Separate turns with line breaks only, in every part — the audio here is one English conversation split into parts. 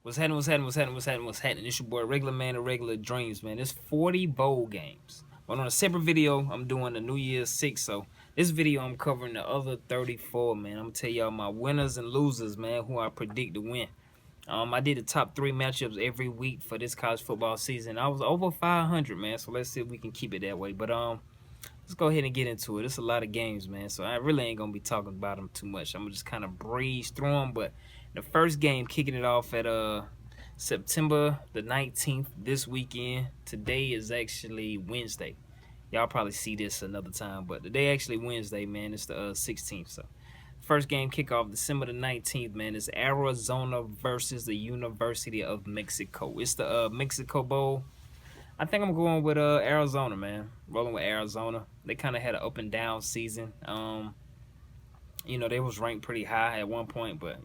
What's happening? It's your boy, Regular Man of Regular Dreams, man. It's 40 bowl games. But on a separate video, I'm doing the New Year's 6. So this video, I'm covering the other 34, man. I'm going to tell y'all my winners and losers, man, who I predict to win. I did the top 3 matchups every week for this college football season. I was over 500, man. So let's see if we can keep it that way. But let's go ahead and get into it. It's a lot of games, man. So I really ain't going to be talking about them too much. I'm going to just kind of breeze through them. But the first game, kicking it off at September the 19th, this weekend. Today is actually Wednesday. Y'all probably see this another time, but today actually Wednesday, man. It's the 16th. So first game kickoff December the 19th, man. It's Arizona versus the University of Mexico. It's the Mexico Bowl. I think I'm going with Arizona, man. Rolling with Arizona. They kind of had an up and down season. They was ranked pretty high at one point, but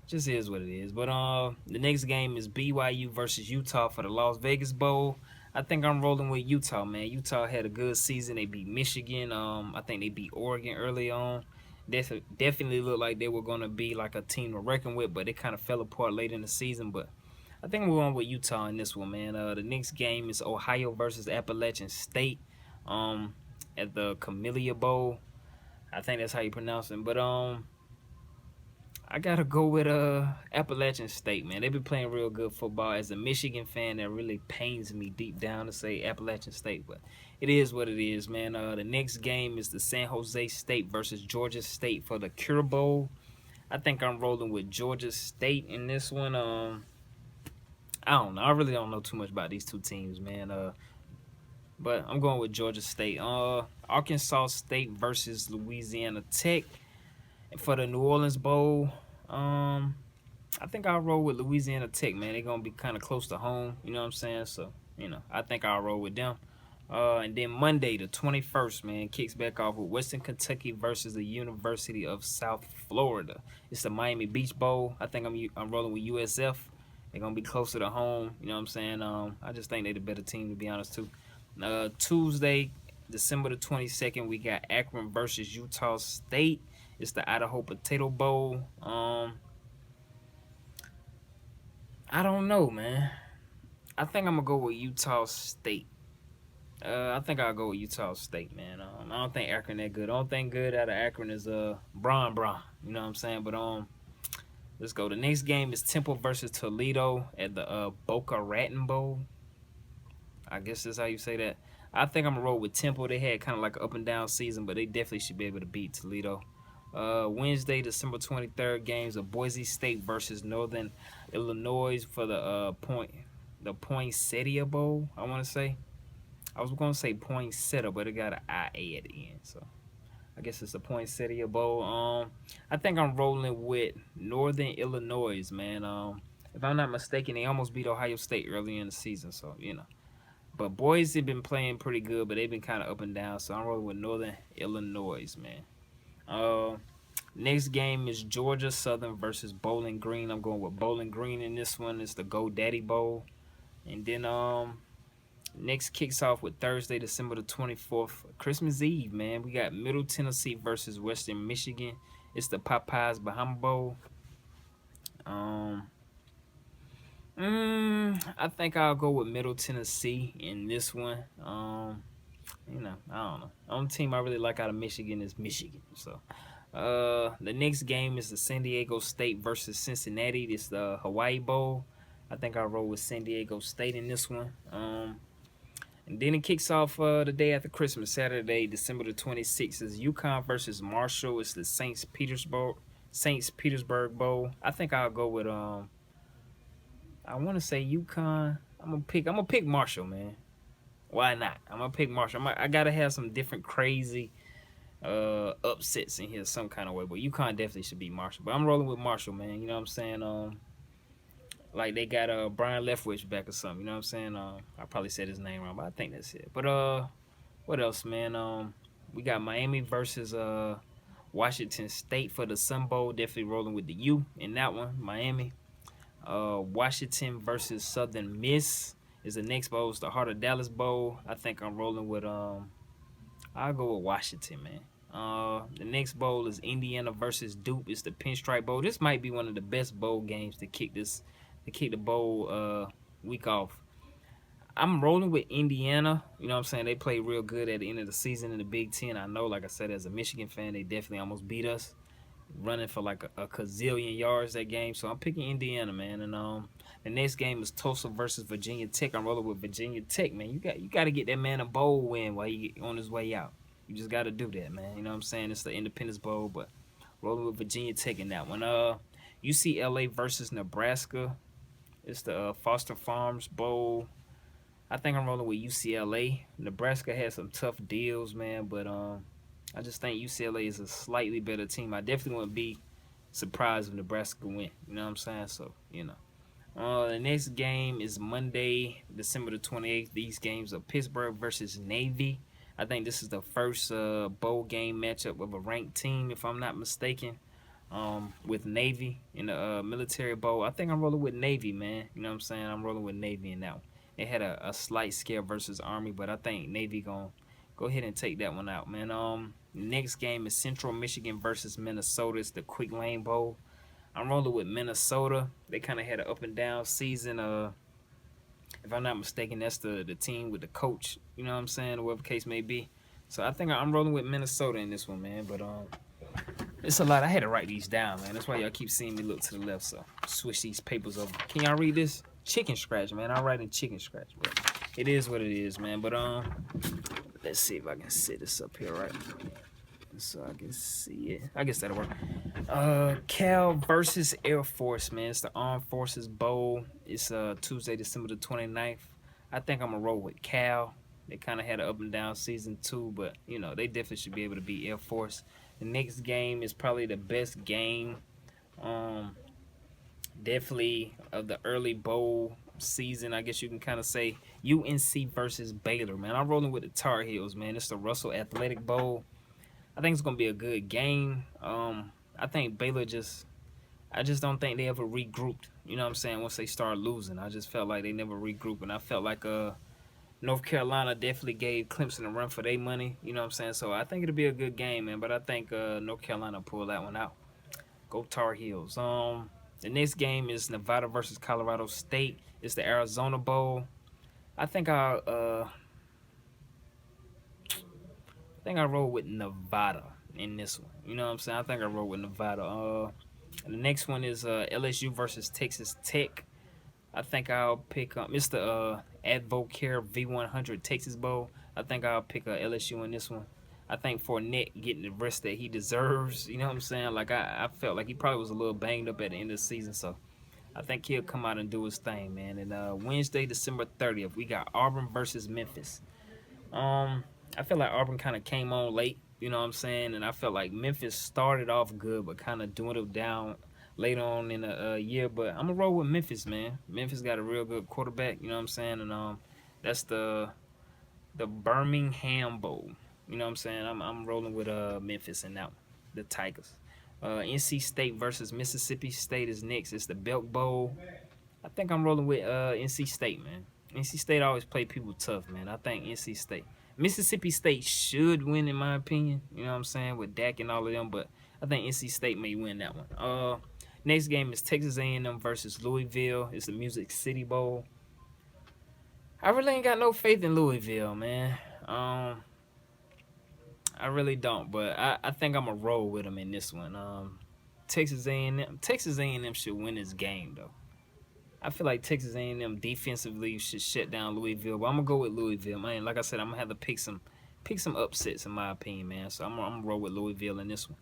just is what it is. But the next game is BYU versus Utah for the Las Vegas Bowl. I think I'm rolling with Utah, man. Utah had a good season. They beat Michigan. I think they beat Oregon early on. Definitely looked like they were gonna be like a team to reckon with, but they kind of fell apart late in the season. But I think I'm going with Utah in this one, man. The next game is Ohio versus Appalachian State at the Camellia Bowl. I think that's how you pronounce it. But I gotta go with Appalachian State, man. They've been playing real good football. As a Michigan fan, that really pains me deep down to say Appalachian State, but it is what it is, man. The next game is the San Jose State versus Georgia State for the Cure Bowl. I think I'm rolling with Georgia State in this one. I don't know. I really don't know too much about these two teams, man. But I'm going with Georgia State. Arkansas State versus Louisiana Tech for the New Orleans Bowl. I think I'll roll with Louisiana Tech, man. They're gonna be kind of close to home, you know what I'm saying? So, I think I'll roll with them. And then Monday, the 21st, man, kicks back off with Western Kentucky versus the University of South Florida. It's the Miami Beach Bowl. I think I'm rolling with USF. They're gonna be closer to home, you know what I'm saying? I just think they're the better team, to be honest, too. Tuesday, December the 22nd, we got Akron versus Utah State. It's the Idaho Potato Bowl. I don't know, man. I think I'm gonna go with Utah State. I think I'll go with Utah State, man. I don't think Akron that good. The only thing good out of Akron is Braun. You know what I'm saying? But let's go. The next game is Temple versus Toledo at the Boca Raton Bowl. I guess that's how you say that. I think I'm gonna roll with Temple. They had kind of like an up and down season, but they definitely should be able to beat Toledo. Wednesday, December 23rd, games of Boise State versus Northern Illinois for the Poinsettia Bowl. I want to say. I was gonna say Poinsettia, but it got an IA at the end, so I guess it's the Poinsettia Bowl. I think I'm rolling with Northern Illinois, man. If I'm not mistaken, they almost beat Ohio State early in the season, so But Boise been playing pretty good, but they've been kind of up and down, so I'm rolling with Northern Illinois, man. Next game is Georgia Southern versus Bowling Green. I'm going with Bowling Green in this one. It's the GoDaddy Bowl. And then next kicks off with Thursday, December the 24th, Christmas Eve, man. We got Middle Tennessee versus Western Michigan. It's the Popeyes Bahama Bowl. I think I'll go with Middle Tennessee in this one. I don't know. The only team I really like out of Michigan is Michigan. So, the next game is the San Diego State versus Cincinnati. It's the Hawaii Bowl. I think I'll roll with San Diego State in this one. And then it kicks off the day after Christmas, Saturday, December the 26th, is UConn versus Marshall. It's the Saints Petersburg Bowl. I think I'll go with I want to say UConn. I'm gonna pick Marshall, man. Why not? I'm gonna pick Marshall. I gotta have some different crazy upsets in here some kind of way, but UConn definitely should be Marshall. But I'm rolling with Marshall, man. You know what I'm saying? Like they got Brian Leftwich back or something. You know what I'm saying? I probably said his name wrong, but I think that's it. But what else, man? We got Miami versus Washington State for the Sun Bowl. Definitely rolling with the U in that one. Miami. Washington versus Southern Miss is the next bowl. It's the Heart of Dallas Bowl. I think I'm rolling with I'll go with Washington, man. The next bowl is Indiana versus Duke. It's the Pinstripe Bowl. This might be one of the best bowl games to kick this to kick the bowl week off. I'm rolling with Indiana. You know what I'm saying? They played real good at the end of the season in the Big Ten. I know, like I said, as a Michigan fan, they definitely almost beat us, running for like a gazillion yards that game. So I'm picking Indiana, man. And the next game is Tulsa versus Virginia Tech. I'm rolling with Virginia Tech, man. You got to get that man a bowl win while he on his way out. You just got to do that, man. You know what I'm saying? It's the Independence Bowl, but rolling with Virginia Tech in that one. UCLA versus Nebraska. It's the Foster Farms Bowl. I think I'm rolling with UCLA. Nebraska had some tough deals, man, but I just think UCLA is a slightly better team. I definitely wouldn't be surprised if Nebraska win. You know what I'm saying? So, you know. The next game is Monday, December the 28th. These games are Pittsburgh versus Navy. I think this is the first bowl game matchup of a ranked team, if I'm not mistaken, with Navy in the Military Bowl. I think I'm rolling with Navy, man. You know what I'm saying? I'm rolling with Navy in that one. They had a slight scare versus Army, but I think Navy gonna go ahead and take that one out, man. Next game is Central Michigan versus Minnesota. It's the Quick Lane Bowl. I'm rolling with Minnesota. They kind of had an up and down season. If I'm not mistaken, that's the team with the coach. You know what I'm saying, or whatever case may be. So I think I'm rolling with Minnesota in this one, man. But it's a lot. I had to write these down, man. That's why y'all keep seeing me look to the left. So switch these papers over. Can y'all read this? Chicken scratch, man. I write in chicken scratch, but it is what it is, man. But let's see if I can set this up here right, so I can see it. I guess that'll work. Cal versus Air Force, man. It's the Armed Forces Bowl. It's Tuesday, December the 29th. I think I'm gonna roll with Cal. They kind of had an up and down season too, but you know they definitely should be able to beat Air Force. The next game is probably the best game. Definitely of the early bowl season, I guess you can kind of say. UNC versus Baylor, man. I'm rolling with the Tar Heels, man. It's the Russell Athletic Bowl. I think it's gonna be a good game. I think Baylor I just don't think they ever regrouped. You know what I'm saying? Once they start losing, I just felt like they never regrouped, and I felt like North Carolina definitely gave Clemson a run for their money. You know what I'm saying? So I think it'll be a good game, man. But I think North Carolina pull that one out. Go Tar Heels. The next game is Nevada versus Colorado State. It's the Arizona Bowl. I think I'll roll with Nevada in this one. You know what I'm saying? I think I roll with Nevada. And the next one is LSU versus Texas Tech. I think I'll pick it's the Advocare V100 Texas Bowl. I think I'll pick LSU in this one. I think Fournette getting the rest that he deserves. You know what I'm saying? Like I felt like he probably was a little banged up at the end of the season, so I think he'll come out and do his thing, man. And Wednesday, December 30th, we got Auburn versus Memphis. I feel like Auburn kind of came on late, you know what I'm saying? And I felt like Memphis started off good, but kind of dwindled down later on in the year. But I'm gonna roll with Memphis, man. Memphis got a real good quarterback, you know what I'm saying? And that's the Birmingham Bowl. You know what I'm saying? I'm rolling with Memphis in that one, the Tigers. NC State versus Mississippi State is next. It's the Belk Bowl. I think I'm rolling with NC State, man. NC State always play people tough, man. I think NC State. Mississippi State should win, in my opinion. You know what I'm saying? With Dak and all of them, but I think NC State may win that one. Next game is Texas A&M versus Louisville. It's the Music City Bowl. I really ain't got no faith in Louisville, man. I really don't, but I think I'm gonna roll with them in this one. Texas A&M should win this game though. I feel like Texas A&M defensively should shut down Louisville, but I'm gonna go with Louisville, man. Like I said, I'm gonna have to pick some upsets in my opinion, man. So I'm gonna roll with Louisville in this one.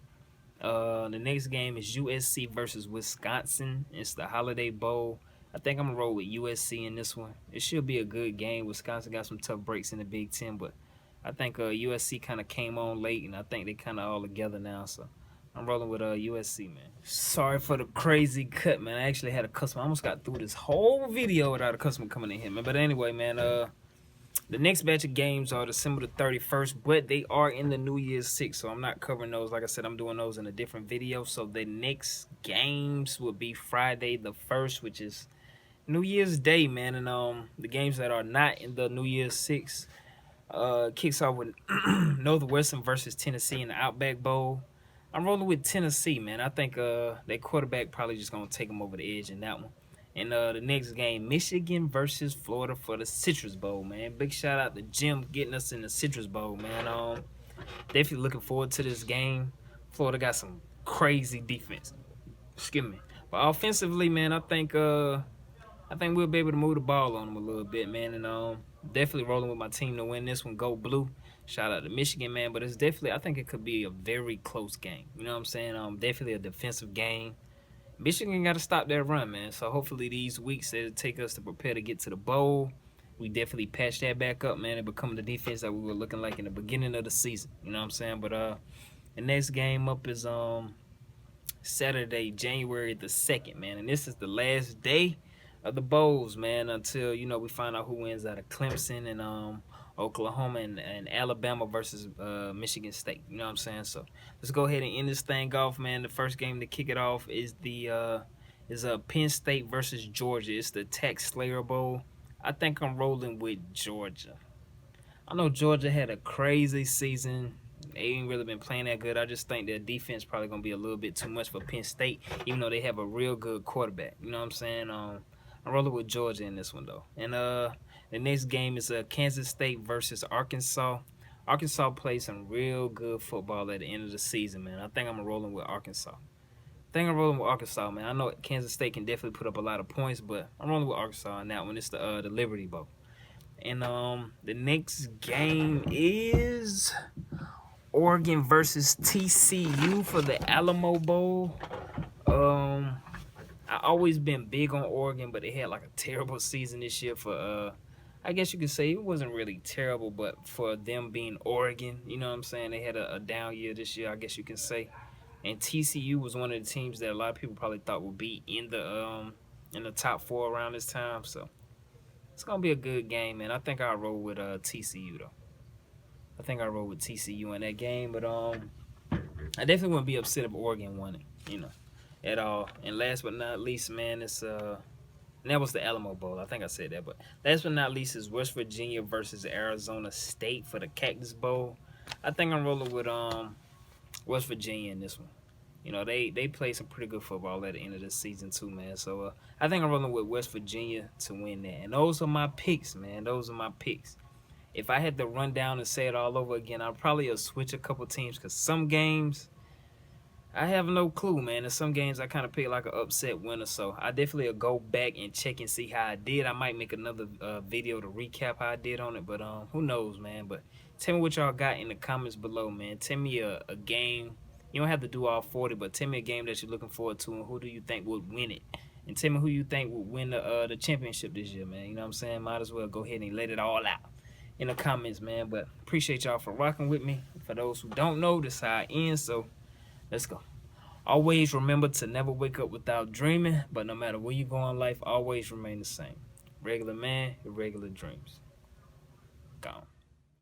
The next game is USC versus Wisconsin. It's the Holiday Bowl. I think I'm gonna roll with USC in this one. It should be a good game. Wisconsin got some tough breaks in the Big Ten, but I think USC kind of came on late, and I think they kind of all together now. So I'm rolling with USC, man. Sorry for the crazy cut, man. I actually had a customer. I almost got through this whole video without a customer coming in here, man. But anyway, man, the next batch of games are December the 31st, but they are in the New Year's 6, so I'm not covering those. Like I said, I'm doing those in a different video. So the next games will be Friday the 1st, which is New Year's Day, man. And the games that are not in the New Year's 6 kicks off with Northwestern versus Tennessee in the Outback Bowl. I'm rolling with Tennessee, man. I think that quarterback probably just going to take them over the edge in that one. And the next game, Michigan versus Florida for the Citrus Bowl, man. Big shout out to Jim getting us in the Citrus Bowl, man. Definitely looking forward to this game. Florida got some crazy defense. Excuse me. But offensively, man, I think we'll be able to move the ball on them a little bit, man. And definitely rolling with my team to win this one. Go blue. Shout out to Michigan, man. But it's definitely, I think it could be a very close game. You know what I'm saying? Definitely a defensive game. Michigan got to stop that run, man. So hopefully these weeks it'll take us to prepare to get to the bowl. We definitely patch that back up, man, and become the defense that we were looking like in the beginning of the season. You know what I'm saying? But the next game up is Saturday, January the 2nd, man. And this is the last day of the bowls, man, until, you know, we find out who wins out of Clemson and Oklahoma and Alabama versus Michigan State. You know what I'm saying? So let's go ahead and end this thing off, man. The first game to kick it off is Penn State versus Georgia. It's the Tax-Slayer Bowl. I think I'm rolling with Georgia. I know Georgia had a crazy season. They ain't really been playing that good. I just think their defense probably going to be a little bit too much for Penn State, even though they have a real good quarterback. You know what I'm saying? I'm rolling with Georgia in this one, though. And the next game is Kansas State versus Arkansas. Arkansas plays some real good football at the end of the season, man. I think I'm rolling with Arkansas. Man. I know Kansas State can definitely put up a lot of points, but I'm rolling with Arkansas on that one. It's the Liberty Bowl. And the next game is Oregon versus TCU for the Alamo Bowl. I always been big on Oregon, but they had like a terrible season this year for I guess you could say it wasn't really terrible, but for them being Oregon, you know what I'm saying? They had a down year this year, I guess you can say. And TCU was one of the teams that a lot of people probably thought would be in the top 4 around this time. So it's gonna be a good game, man. I think I'll roll with TCU though. I think I'll roll with TCU in that game, but I definitely wouldn't be upset if Oregon won it, you know, at all. And last but not least, man, it's and that was the Alamo Bowl. I think I said that, but last but not least is West Virginia versus Arizona State for the Cactus Bowl. I think I'm rolling with West Virginia in this one. You know, they play some pretty good football at the end of the season too, man. So I think I'm rolling with West Virginia to win that. And those are my picks, man. Those are my picks. If I had to run down and say it all over again, I'd probably switch a couple teams because some games I have no clue, man. In some games I kind of pick like an upset winner. So I definitely will go back and check and see how I did. I might make another video to recap how I did on it, but who knows, man. But tell me what y'all got in the comments below, man. Tell me a game. You don't have to do all 40, but tell me a game that you're looking forward to and who do you think would win it. And tell me who you think would win the championship this year, man. You know what I'm saying? Might as well go ahead and let it all out in the comments, man. But appreciate y'all for rocking with me. For those who don't know, this is how I end, so let's go. Always remember to never wake up without dreaming, but no matter where you go in life, always remain the same. Regular man, irregular dreams. Gone.